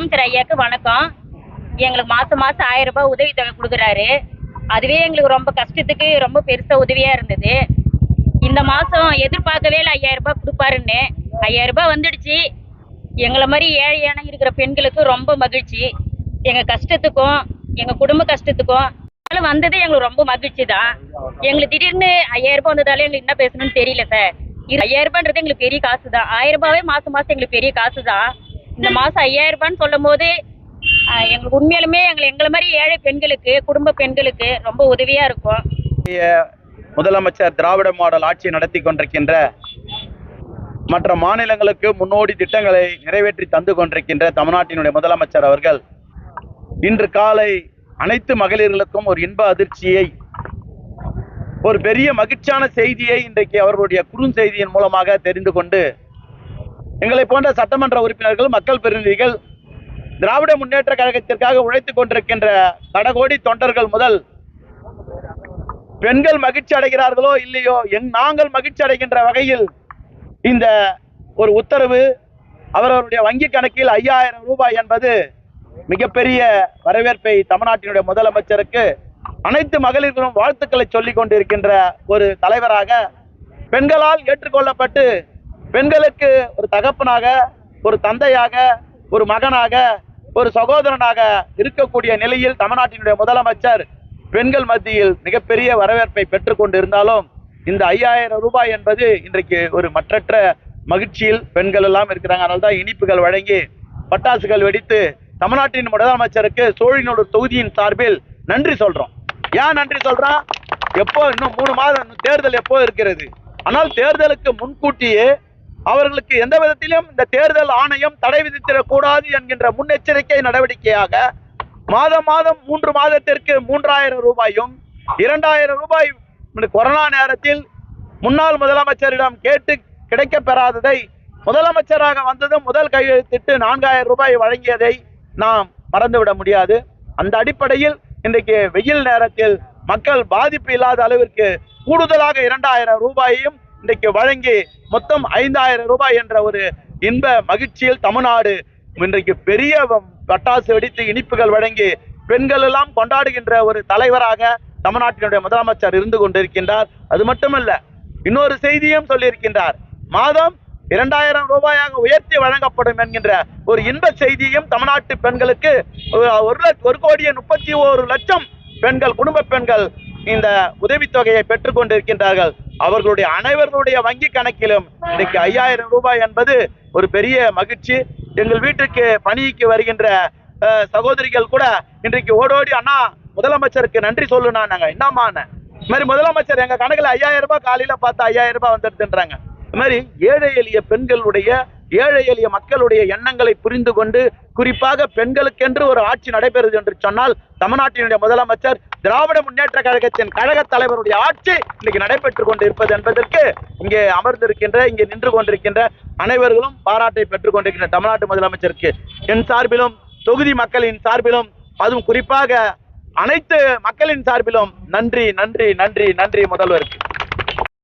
முதலமைச்சர் ஐயாக்கு வணக்கம். எங்களுக்கு மாசம் மாசம் 1000 ரூபாய் உதவித்தொகை கொடுக்குறாரு. அதுவே எங்களுக்கு ரொம்ப கஷ்டத்துக்கு ரொம்ப பெருசா உதவியா இருந்தது. இந்த மாசம் எதிர்பார்க்கவே இல்லை 5000 ரூபாய் கொடுப்பாருன்னு. 5000 ரூபாய் வந்துடுச்சு. எங்களை மாதிரி ஏழையான இருக்கிற பெண்களுக்கு ரொம்ப மகிழ்ச்சி. எங்க கஷ்டத்துக்கும் எங்க குடும்ப கஷ்டத்துக்கும் வந்தது எங்களுக்கு ரொம்ப மகிழ்ச்சி தான். எங்களுக்கு திடீர்னு 5000 ரூபாய் வந்ததால எங்களுக்கு என்ன பேசணும்னு தெரியல சார். 5000 ரூபான்றது எங்களுக்கு பெரிய காசு தான். 1000 ரூபாவே மாசம் மாசம் எங்களுக்கு பெரிய காசு தான். இந்த மாசம் 5000 ரூபான்னு சொல்லும் போது எங்களுக்கு உண்மையிலுமே எங்களை மாதிரி ஏழை பெண்களுக்கு குடும்ப பெண்களுக்கு ரொம்ப உதவியா இருக்கும். முதலமைச்சர் திராவிட மாடல் ஆட்சி நடத்தி கொண்டிருக்கின்ற மற்ற மாநிலங்களுக்கு முன்னோடி திட்டங்களை நிறைவேற்றி தந்து கொண்டிருக்கின்ற தமிழ்நாட்டினுடைய முதலமைச்சர் அவர்கள் இன்று காலை அனைத்து மகளிர்களுக்கும் ஒரு இன்ப அதிர்ச்சியை, ஒரு பெரிய மகிழ்ச்சியான செய்தியை இன்றைக்கு அவர்களுடைய குறுஞ்செய்தியின் மூலமாக தெரிந்து கொண்டு எங்களை போன்ற சட்டமன்ற உறுப்பினர்கள், மக்கள் பிரதிநிதிகள், திராவிட முன்னேற்ற கழகத்திற்காக உழைத்துக் கொண்டிருக்கின்ற கடகோடி தொண்டர்கள் முதல் பெண்கள் மகிழ்ச்சி அடைகிறார்களோ இல்லையோ, நாங்கள் மகிழ்ச்சி அடைகின்ற வகையில் இந்த ஒரு உத்தரவு அவர்களுடைய வங்கி கணக்கில் 5000 ரூபாய் என்பது மிகப்பெரிய வரவேற்பை தமிழ்நாட்டினுடைய முதலமைச்சருக்கு அனைத்து மகளிர்களும் வாழ்த்துக்களை சொல்லிக் கொண்டிருக்கின்ற ஒரு தலைவராக, பெண்களால் ஏற்றுக்கொள்ளப்பட்டு பெண்களுக்கு ஒரு தகப்பனாக, ஒரு தந்தையாக, ஒரு மகனாக, ஒரு சகோதரனாக இருக்கக்கூடிய நிலையில் தமிழ்நாட்டினுடைய முதலமைச்சர் பெண்கள் மத்தியில் மிகப்பெரிய வரவேற்பை பெற்றுக் கொண்டிருந்தாலும் இந்த 5000 ரூபாய் என்பது இன்றைக்கு ஒரு மற்றற்ற மகிழ்ச்சியில் பெண்கள் எல்லாம் இருக்கிறாங்க. அதனால்தான் இனிப்புகள் வழங்கி பட்டாசுகள் வெடித்து தமிழ்நாட்டின் முதலமைச்சருக்கு சோழிநல்லூர் தொகுதியின் சார்பில் நன்றி சொல்றோம். ஏன் நன்றி சொல்றோம்? எப்போ இன்னும் 3 மாதம் தேர்தல் எப்போ இருக்கிறது. ஆனால் தேர்தலுக்கு முன்கூட்டியே அவர்களுக்கு எந்த விதத்திலும் இந்த தேர்தல் ஆணையம் தடை விதித்திடக்கூடாது என்கின்ற முன்னெச்சரிக்கை நடவடிக்கையாக மாதம் 3 மாதத்திற்கு 3000 ரூபாயும் 2000 ரூபாய் கொரோனா நேரத்தில் முன்னாள் முதலமைச்சரிடம் கேட்டு கிடைக்க பெறாததை முதலமைச்சராக வந்ததும் முதல் கையெழுத்திட்டு 4000 ரூபாய் வழங்கியதை நாம் மறந்துவிட முடியாது. அந்த அடிப்படையில் இன்றைக்கு வெயில் நேரத்தில் மக்கள் பாதிப்பு இல்லாத அளவிற்கு கூடுதலாக 2000 ரூபாயையும் இன்றைக்கு வழங்கி மொத்தம் 5000 ரூபாய் என்ற ஒரு இன்ப மகிழ்ச்சியில் தமிழ்நாடு இன்றைக்கு பெரிய பட்டாசு வெடித்து இனிப்புகள் வழங்கி பெண்கள் எல்லாம் கொண்டாடுகின்ற ஒரு தலைவராக தமிழ்நாட்டினுடைய முதலமைச்சர் இருந்து கொண்டிருக்கின்றார். அது மட்டுமல்ல, இன்னொரு செய்தியும் சொல்லியிருக்கின்றார். மாதம் 2000 ரூபாயாக உயர்த்தி வழங்கப்படும் என்கின்ற ஒரு இன்ப செய்தியும் தமிழ்நாட்டு பெண்களுக்கு 1,31,00,000 பெண்கள், குடும்ப பெண்கள் இந்த உதவித்தொகையை பெற்றுக் கொண்டிருக்கின்றார்கள். அவர்களுடைய அனைவர்களுடைய வங்கி கணக்கிலும் இன்றைக்கு 5000 ரூபாய் என்பது ஒரு பெரிய மகிழ்ச்சி. எங்கள் வீட்டுக்கு பணிக்கு வருகின்ற சகோதரிகள் கூட இன்றைக்கு ஓடோடி அண்ணா முதலமைச்சருக்கு நன்றி சொல்லுனாங்க. என்னம்மா இந்த மாதிரி முதலமைச்சர் எங்க கணக்குல 5000 ரூபாய் காலையில பார்த்து 5000 ரூபாய் வந்துடுதுன்றாங்க. இது மாதிரி ஏழை எளிய பெண்களுடைய, ஏழை எளிய மக்களுடைய எண்ணங்களை புரிந்து கொண்டு குறிப்பாக பெண்களுக்கென்று ஒரு ஆட்சி நடைபெறுது என்று சொன்னால் தமிழ்நாட்டினுடைய முதலமைச்சர் திராவிட முன்னேற்ற கழகத்தின் கழக தலைவருடைய ஆட்சி இன்னைக்கு நடைபெற்றுக் கொண்டு இருப்பது என்பதற்கு இங்கே அமர்ந்திருக்கின்ற, இங்கே நின்று கொண்டிருக்கின்ற அனைவர்களும் பாராட்டை பெற்றுக் கொண்டிருக்கின்ற தமிழ்நாட்டு முதலமைச்சருக்கு என் சார்பிலும், தொகுதி மக்களின் சார்பிலும், அதுவும் குறிப்பாக அனைத்து மக்களின் சார்பிலும் நன்றி நன்றி நன்றி நன்றி முதல்வருக்கு.